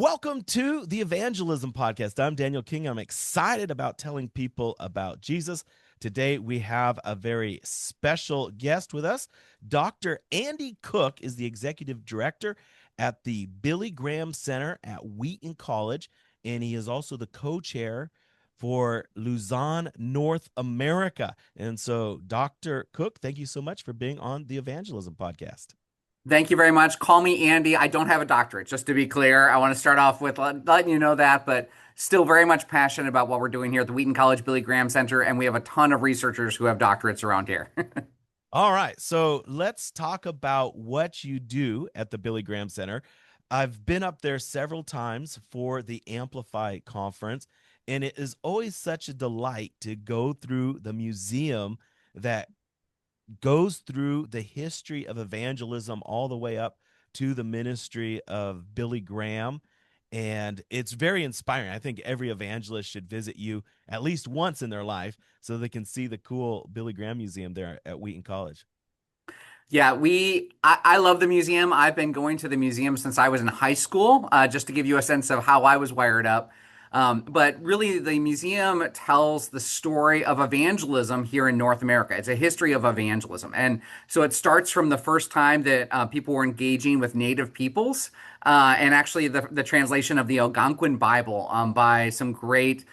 Welcome to the Evangelism podcast. I'm Daniel King. I'm excited about telling people about Jesus. Today, we have a very special guest with us. Dr. Andy Cook is the executive director at the Billy Graham Center at Wheaton College, and he is also the co-chair for Luzon, North America. And so, Dr. Cook, thank you so much for being on the Evangelism podcast. Thank you very much. Call me Andy. I don't have a doctorate, just to be clear. I want to start off with letting you know that, but still very much passionate about what we're doing here at the Wheaton College Billy Graham Center, and we have a ton of researchers who have doctorates around here. All right, so let's talk about what you do at the Billy Graham Center. I've been up there several times for the Amplify conference, and it is always such a delight to go through the museum that goes through the history of evangelism all the way up to the ministry of Billy Graham. And it's very inspiring. I think every evangelist should visit you at least once in their life so they can see the cool Billy Graham Museum there at Wheaton College. Yeah, I love the museum. I've been going to the museum since I was in high school, just to give you a sense of how I was wired up. But really, the museum tells the story of evangelism here in North America. It's a history of evangelism. And so it starts from the first time that people were engaging with native peoples, and actually the translation of the Algonquin Bible by some great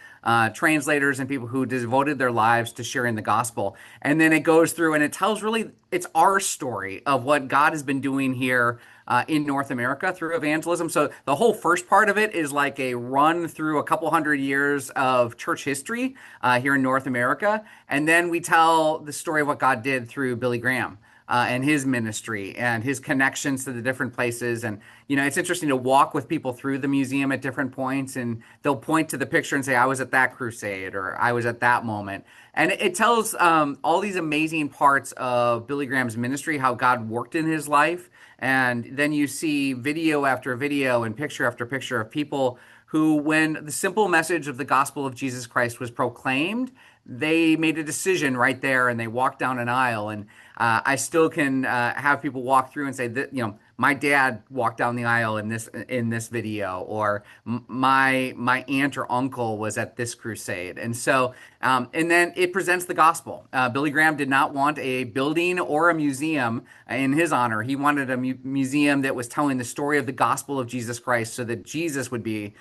translators and people who devoted their lives to sharing the gospel. And then it goes through and it tells really, it's our story of what God has been doing here in North America through evangelism. So the whole first part of it is like a run through a couple hundred years of church history here in North America. And then we tell the story of what God did through Billy Graham. And his ministry and his connections to the different places. And, you know, it's interesting to walk with people through the museum at different points, and they'll point to the picture and say, I was at that crusade or I was at that moment. And it tells all these amazing parts of Billy Graham's ministry, how God worked in his life. And then you see video after video and picture after picture of people who, when the simple message of the gospel of Jesus Christ was proclaimed, they made a decision right there and they walked down an aisle. And I still can have people walk through and say that, you know, my dad walked down the aisle in this video, or my aunt or uncle was at this crusade. And so and then it presents the gospel. Billy Graham did not want a building or a museum in his honor. He wanted a museum that was telling the story of the gospel of Jesus Christ, so that Jesus would be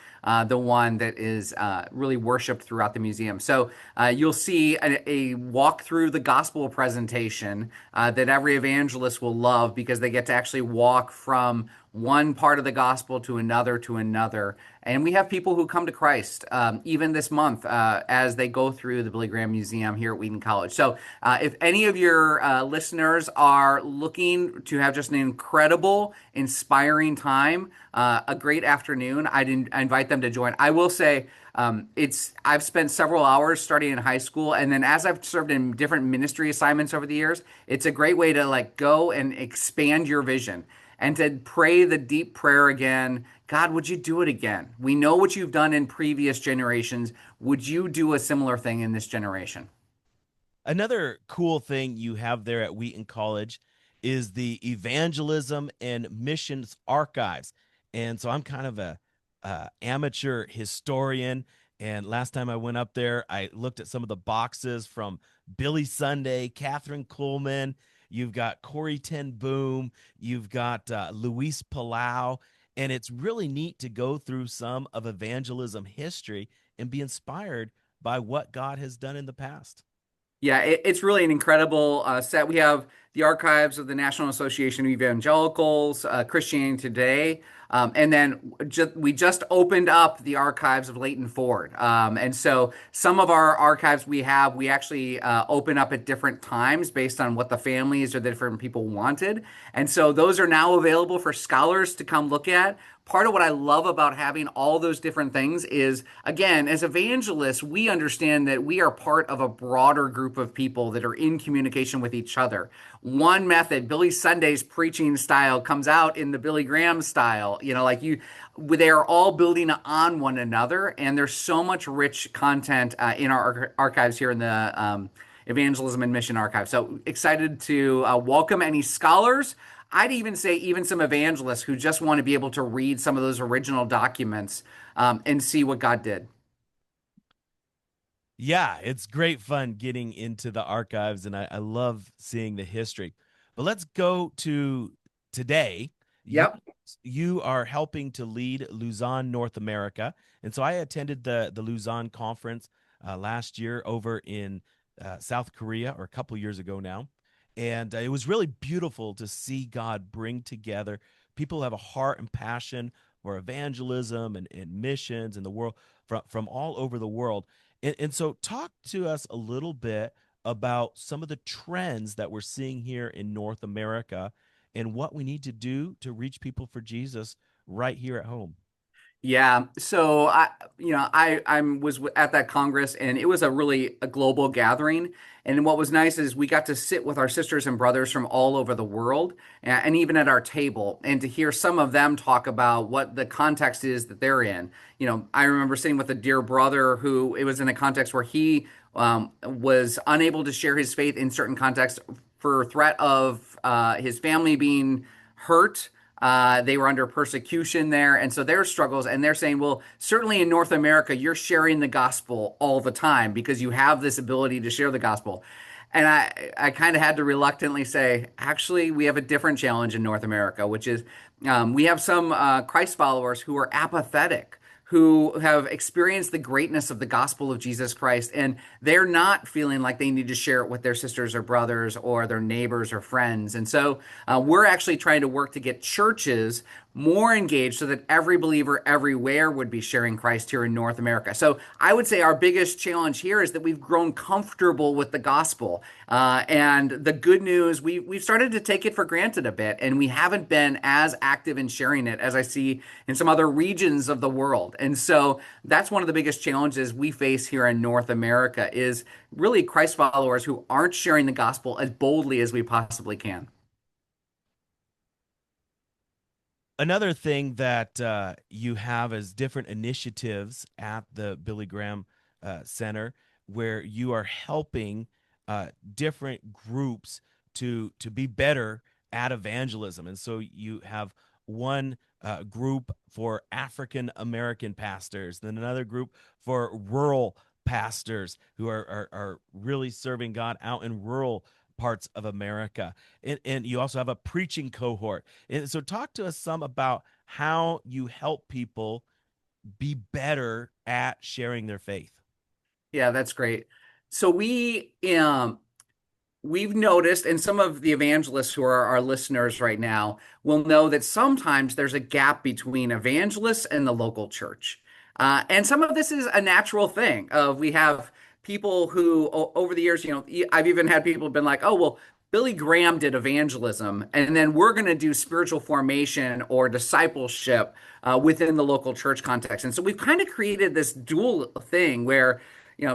the one that is really worshiped throughout the museum. So you'll see a walk through the gospel presentation that every evangelist will love, because they get to actually walk from one part of the gospel to another to another. And we have people who come to Christ even this month as they go through the Billy Graham Museum here at Wheaton College. So if any of your listeners are looking to have just an incredible, inspiring time, a great afternoon, I invite them to join. I will say, I've spent several hours starting in high school, and then as I've served in different ministry assignments over the years, it's a great way to like go and expand your vision and to pray the deep prayer again. God, would you do it again? We know what you've done in previous generations. Would you do a similar thing in this generation? Another cool thing you have there at Wheaton College is the Evangelism and Missions Archives. And so I'm kind of a amateur historian. And last time I went up there, I looked at some of the boxes from Billy Sunday, Catherine Kuhlman. You've got Corey Ten Boom. You've got Luis Palau. And it's really neat to go through some of evangelism history and be inspired by what God has done in the past. Yeah, it's really an incredible set. We have the archives of the National Association of Evangelicals, Christianity Today, and then we just opened up the archives of Leighton Ford. And so some of our archives we actually open up at different times based on what the families or the different people wanted. And so those are now available for scholars to come look at. Part of what I love about having all those different things is, again, as evangelists, we understand that we are part of a broader group of people that are in communication with each other. One method, Billy Sunday's preaching style, comes out in the Billy Graham style. You know, they are all building on one another, and there's so much rich content in our archives here in the Evangelism and Mission Archive. So excited to welcome any scholars. I'd even say even some evangelists who just want to be able to read some of those original documents and see what God did. Yeah, it's great fun getting into the archives, and I love seeing the history. But let's go to today. You Yep. you are helping to lead Luzon North America, and so I attended the Luzon conference last year over in South Korea, or a couple years ago now, and it was really beautiful to see God bring together people who have a heart and passion for evangelism and missions in the world from all over the world. And so, talk to us a little bit about some of the trends that we're seeing here in North America and what we need to do to reach people for Jesus right here at home. Yeah. So I was at that Congress, and it was a really a global gathering. And what was nice is we got to sit with our sisters and brothers from all over the world, and even at our table, and to hear some of them talk about what the context is that they're in. I remember sitting with a dear brother who it was in a context where he was unable to share his faith in certain contexts for threat of his family being hurt. They were under persecution there. And so their struggles, and they're saying, well, certainly in North America, you're sharing the gospel all the time because you have this ability to share the gospel. And I kind of had to reluctantly say, actually, we have a different challenge in North America, which is we have some Christ followers who are apathetic, who have experienced the greatness of the gospel of Jesus Christ, and they're not feeling like they need to share it with their sisters or brothers or their neighbors or friends. And so we're actually trying to work to get churches more engaged so that every believer everywhere would be sharing Christ here in North America. So I would say our biggest challenge here is that we've grown comfortable with the gospel. And the good news, we've started to take it for granted a bit, and we haven't been as active in sharing it as I see in some other regions of the world. And so that's one of the biggest challenges we face here in North America is really Christ followers who aren't sharing the gospel as boldly as we possibly can. Another thing that you have is different initiatives at the Billy Graham Center where you are helping different groups to be better at evangelism. And so you have one group for African American pastors, then another group for rural pastors who are really serving God out in rural parts of America. And you also have a preaching cohort. And so talk to us some about how you help people be better at sharing their faith. Yeah, that's great. So we've noticed, and some of the evangelists who are our listeners right now will know that sometimes there's a gap between evangelists and the local church. And some of this is a natural thing. We have people who, over the years, I've even had people have been like, oh, well, Billy Graham did evangelism, and then we're going to do spiritual formation or discipleship within the local church context. And so we've kind of created this dual thing where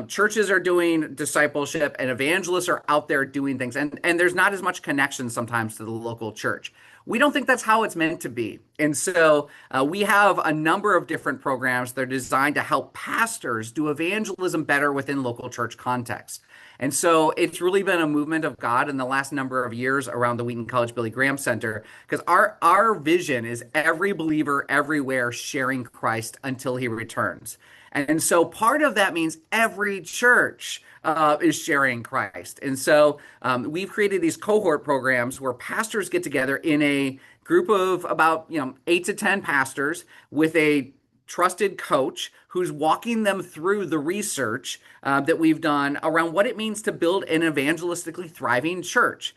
churches are doing discipleship and evangelists are out there doing things, and there's not as much connection sometimes to the local church. We don't think that's how it's meant to be. And so we have a number of different programs that are designed to help pastors do evangelism better within local church context. And so it's really been a movement of God in the last number of years around the Wheaton College Billy Graham Center, because our vision is every believer everywhere sharing Christ until he returns. And so part of that means every church is sharing Christ. And so we've created these cohort programs where pastors get together in a group of about 8 to 10 pastors with a trusted coach who's walking them through the research that we've done around what it means to build an evangelistically thriving church.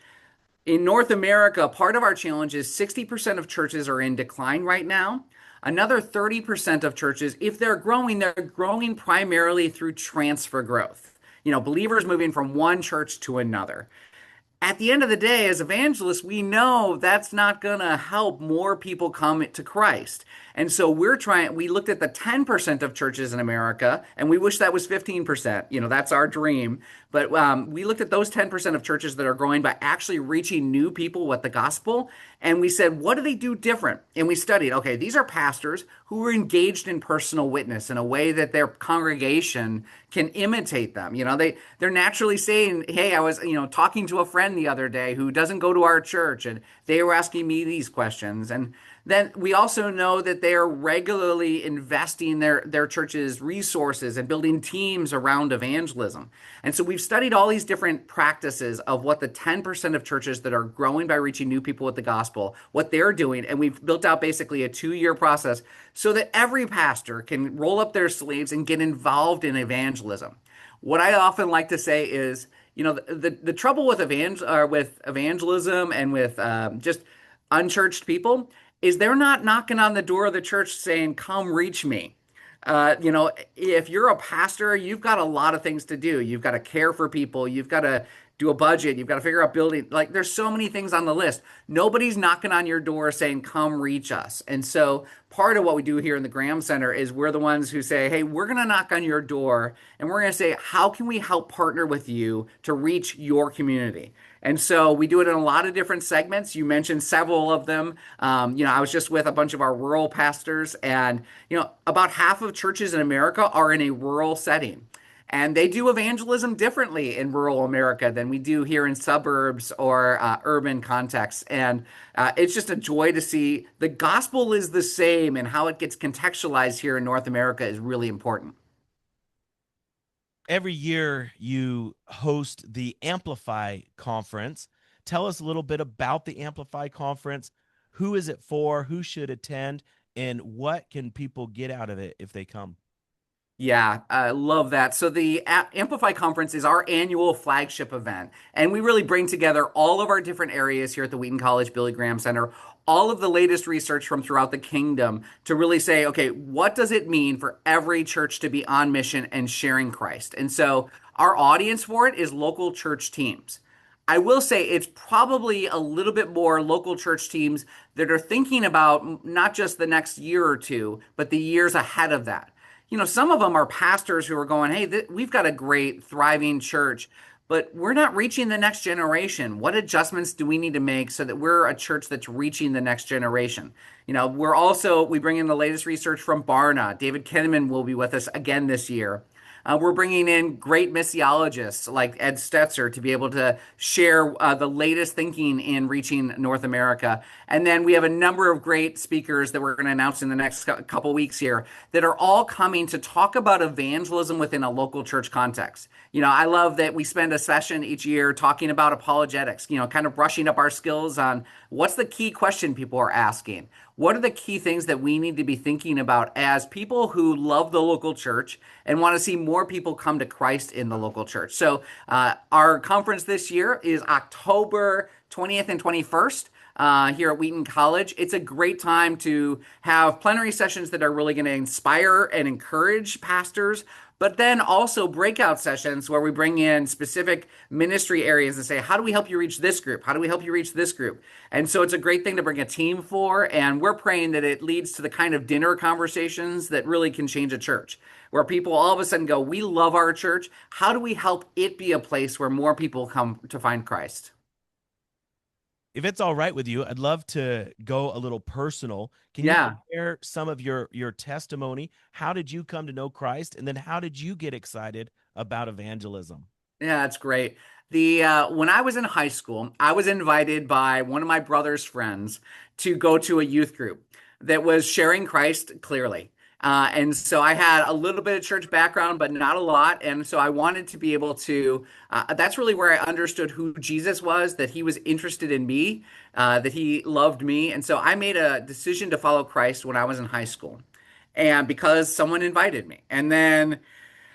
In North America, part of our challenge is 60% of churches are in decline right now. Another 30% of churches, if they're growing primarily through transfer growth. Believers moving from one church to another. At the end of the day, as evangelists, we know that's not going to help more people come to Christ. And so we looked at the 10% of churches in America, and we wish that was 15%. That's our dream. But we looked at those 10% of churches that are growing by actually reaching new people with the gospel. And we said, what do they do different? And we studied, okay, these are pastors who are engaged in personal witness in a way that their congregation can imitate them. They're naturally saying, hey, I was, talking to a friend friend the other day who doesn't go to our church, and they were asking me these questions. And then we also know that they are regularly investing their church's resources and building teams around evangelism. And so we've studied all these different practices of what the 10% of churches that are growing by reaching new people with the gospel, what they're doing. And we've built out basically a 2-year process so that every pastor can roll up their sleeves and get involved in evangelism. What I often like to say is, the trouble with with evangelism and with just unchurched people is they're not knocking on the door of the church saying, "Come reach me." If you're a pastor, you've got a lot of things to do. You've got to care for people. You've got to do a budget. You've got to figure out building. Like, there's so many things on the list. Nobody's knocking on your door saying, "Come reach us." And so part of what we do here in the Graham Center is we're the ones who say, "Hey, we're going to knock on your door and we're going to say, how can we help partner with you to reach your community?" And so we do it in a lot of different segments. You mentioned several of them. I was just with a bunch of our rural pastors, and about half of churches in America are in a rural setting. And they do evangelism differently in rural America than we do here in suburbs or urban contexts. And it's just a joy to see the gospel is the same, and how it gets contextualized here in North America is really important. Every year you host the Amplify conference. Tell us a little bit about the Amplify conference. Who is it for? Who should attend? And what can people get out of it if they come? Yeah, I love that. So the Amplify Conference is our annual flagship event, and we really bring together all of our different areas here at the Wheaton College Billy Graham Center, all of the latest research from throughout the kingdom to really say, okay, what does it mean for every church to be on mission and sharing Christ? And so our audience for it is local church teams. I will say it's probably a little bit more local church teams that are thinking about not just the next year or two, but the years ahead of that. Some of them are pastors who are going, "Hey, we've got a great, thriving church, but we're not reaching the next generation. What adjustments do we need to make so that we're a church that's reaching the next generation?" We bring in the latest research from Barna. David Kinnaman will be with us again this year. We're bringing in great missiologists like Ed Stetzer to be able to share the latest thinking in reaching North America. And then we have a number of great speakers that we're going to announce in the next couple weeks here that are all coming to talk about evangelism within a local church context. I love that we spend a session each year talking about apologetics, kind of brushing up our skills on what's the key question people are asking. What are the key things that we need to be thinking about as people who love the local church and want to see more people come to Christ in the local church? So, our conference this year is October 20th and 21st. Here at Wheaton College. It's a great time to have plenary sessions that are really going to inspire and encourage pastors, but then also breakout sessions where we bring in specific ministry areas and say, how do we help you reach this group? How do we help you reach this group? And so it's a great thing to bring a team for, and we're praying that it leads to the kind of dinner conversations that really can change a church, where people all of a sudden go, we love our church. How do we help it be a place where more people come to find Christ? If it's all right with you, I'd love to go a little personal. Can you Yeah. share some of your testimony? How did you come to know Christ, and then how did you get excited about evangelism? Yeah, that's great. The When I was in high school, I was invited by one of my brother's friends to go to a youth group that was sharing Christ clearly. And so I had a little bit of church background, but not a lot. And so I wanted to be able to, that's really where I understood who Jesus was, that he was interested in me, that he loved me. And so I made a decision to follow Christ when I was in high school. And because someone invited me. And then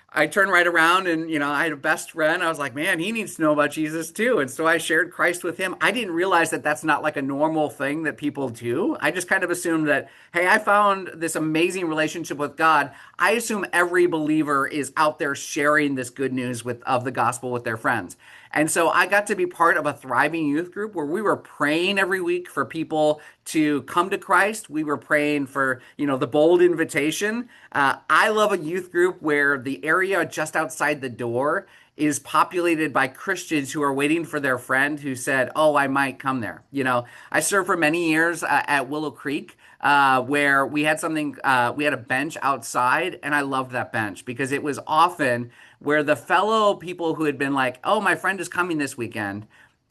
I turned right around and, I had a best friend. I was like, man, he needs to know about Jesus too. And so I shared Christ with him. I didn't realize that that's not like a normal thing that people do. I just kind of assumed that, hey, I found this amazing relationship with God. I assume every believer is out there sharing this good news of the gospel with their friends. And so I got to be part of a thriving youth group where we were praying every week for people to come to Christ. We were praying for, the bold invitation. I love a youth group where the area just outside the door is populated by Christians who are waiting for their friend who said, "Oh, I might come there." I served for many years at Willow Creek, where we had a bench outside, and I loved that bench because it was often where the fellow people who had been like, "Oh, my friend is coming this weekend."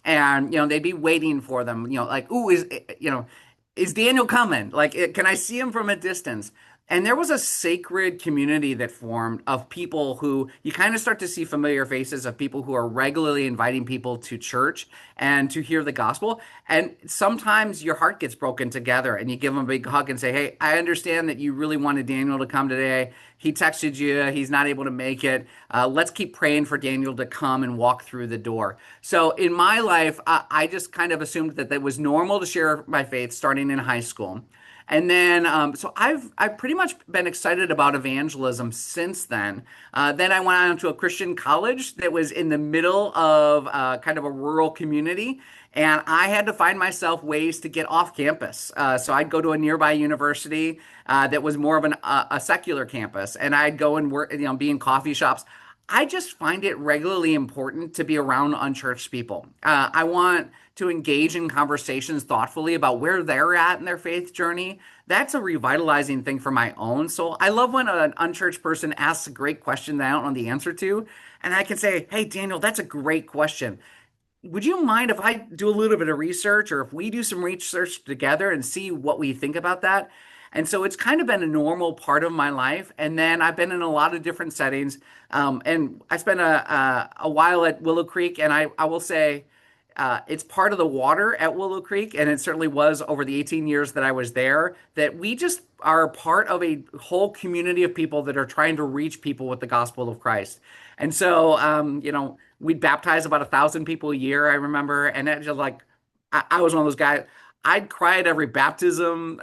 and they'd be waiting for them. Like, ooh, is Daniel coming? Like, can I see him from a distance? And there was a sacred community that formed of people who you kind of start to see familiar faces of people who are regularly inviting people to church and to hear the gospel. And sometimes your heart gets broken together and you give them a big hug and say, "Hey, I understand that you really wanted Daniel to come today. He texted you, he's not able to make it. Let's keep praying for Daniel to come and walk through the door." So in my life, I just kind of assumed that it was normal to share my faith starting in high school. And then, so I've pretty much been excited about evangelism since then. Then I went on to a Christian college that was in the middle of kind of a rural community, and I had to find myself ways to get off campus. So I'd go to a nearby university that was more of a secular campus, and I'd go and work, be in coffee shops. I just find it regularly important to be around unchurched people. I want to engage in conversations thoughtfully about where they're at in their faith journey. That's a revitalizing thing for my own soul. I love when an unchurched person asks a great question that I don't know the answer to, and I can say, "Hey, Daniel, that's a great question. Would you mind if I do a little bit of research, or if we do some research together and see what we think about that?" And so it's kind of been a normal part of my life. And then I've been in a lot of different settings. And I spent a while at Willow Creek, and I will say it's part of the water at Willow Creek, and it certainly was over the 18 years that I was there, that we just are part of a whole community of people that are trying to reach people with the gospel of Christ. And so, we'd baptize about 1,000 people a year, I remember, and it just like I was one of those guys. I'd cry at every baptism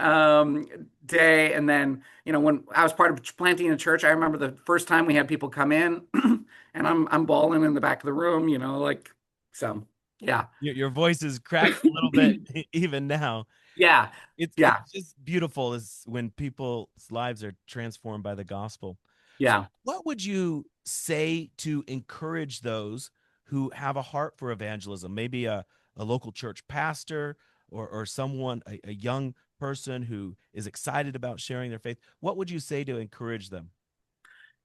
day, and then when I was part of planting a church, I remember the first time we had people come in, and I'm bawling in the back of the room, like so. Yeah. Your voice is cracked a little bit even now. Yeah. It's Yeah. just beautiful is when people's lives are transformed by the gospel. So Yeah. what would you say to encourage those who have a heart for evangelism? Maybe a local church pastor or someone, a young person who is excited about sharing their faith. What would you say to encourage them?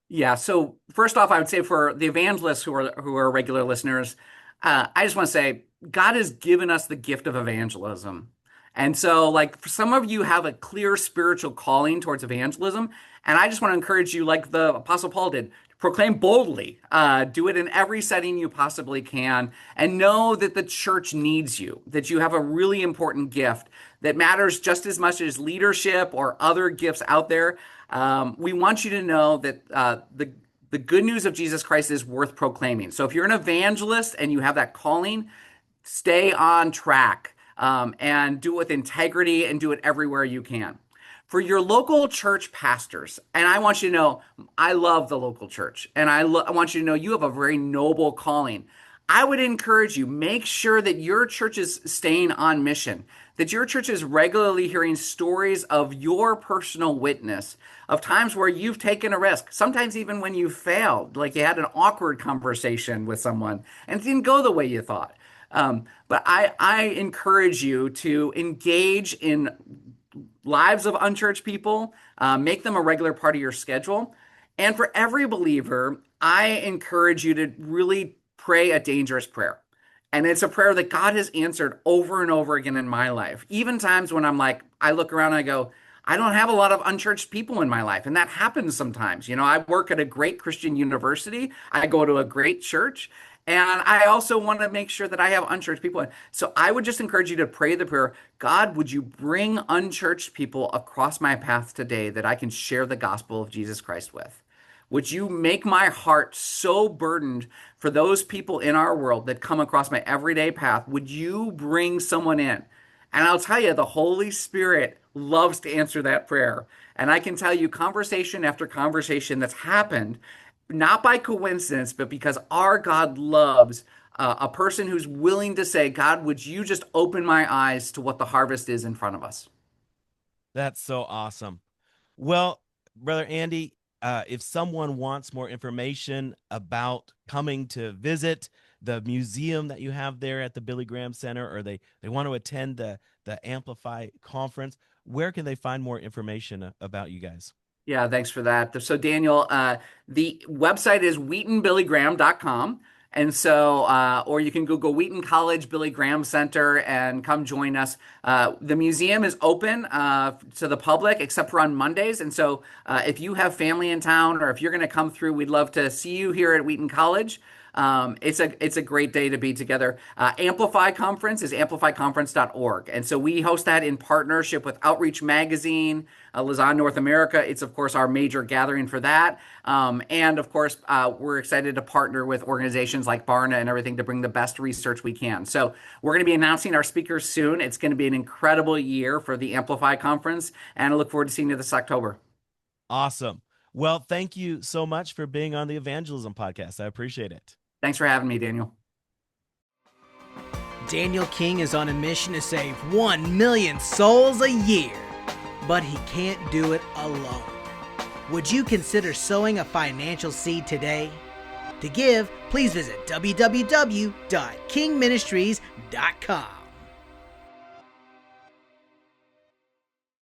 Yeah. So first off, I would say for the evangelists who are regular listeners, I just want to say God has given us the gift of evangelism. And so, like, for some of you have a clear spiritual calling towards evangelism, and I just want to encourage you, like the Apostle Paul did, proclaim boldly, do it in every setting you possibly can, and know that the church needs you, that you have a really important gift that matters just as much as leadership or other gifts out there. We want you to know that the good news of Jesus Christ is worth proclaiming. So if you're an evangelist and you have that calling, stay on track, and do it with integrity and do it everywhere you can. For your local church pastors, and I want you to know, I love the local church, and I want you to know you have a very noble calling. I would encourage you, make sure that your church is staying on mission, that your church is regularly hearing stories of your personal witness, of times where you've taken a risk, sometimes even when you failed, like you had an awkward conversation with someone and it didn't go the way you thought. But I encourage you to engage in lives of unchurched people, make them a regular part of your schedule. And for every believer, I encourage you to really pray a dangerous prayer. And it's a prayer that God has answered over and over again in my life. Even times when I'm like, I look around and I go, I don't have a lot of unchurched people in my life. And that happens sometimes. I work at a great Christian university, I go to a great church, and I also want to make sure that I have unchurched people. So I would just encourage you to pray the prayer, God, would you bring unchurched people across my path today that I can share the gospel of Jesus Christ with? Would you make my heart so burdened for those people in our world that come across my everyday path? Would you bring someone in? And I'll tell you, the Holy Spirit loves to answer that prayer. And I can tell you conversation after conversation that's happened, not by coincidence, but because our God loves a person who's willing to say, God, would you just open my eyes to what the harvest is in front of us? That's so awesome. Well, Brother Andy, if someone wants more information about coming to visit the museum that you have there at the Billy Graham Center, or they want to attend the Amplify conference, where can they find more information about you guys? Yeah, thanks for that. So, Daniel, the website is wheatonbillygraham.com. And so, or you can Google Wheaton College Billy Graham Center and come join us. The museum is open to the public except for on Mondays. And so, if you have family in town or if you're going to come through, we'd love to see you here at Wheaton College. It's a great day to be together. Amplify Conference is amplifyconference.org. And so we host that in partnership with Outreach Magazine, Lausanne, North America. It's, of course, our major gathering for that. And, of course, we're excited to partner with organizations like Barna and everything to bring the best research we can. So we're going to be announcing our speakers soon. It's going to be an incredible year for the Amplify Conference, and I look forward to seeing you this October. Awesome. Well, thank you so much for being on the Evangelism podcast. I appreciate it. Thanks for having me, Daniel. Daniel King is on a mission to save 1 million souls a year, but he can't do it alone. Would you consider sowing a financial seed today? To give, please visit www.kingministries.com.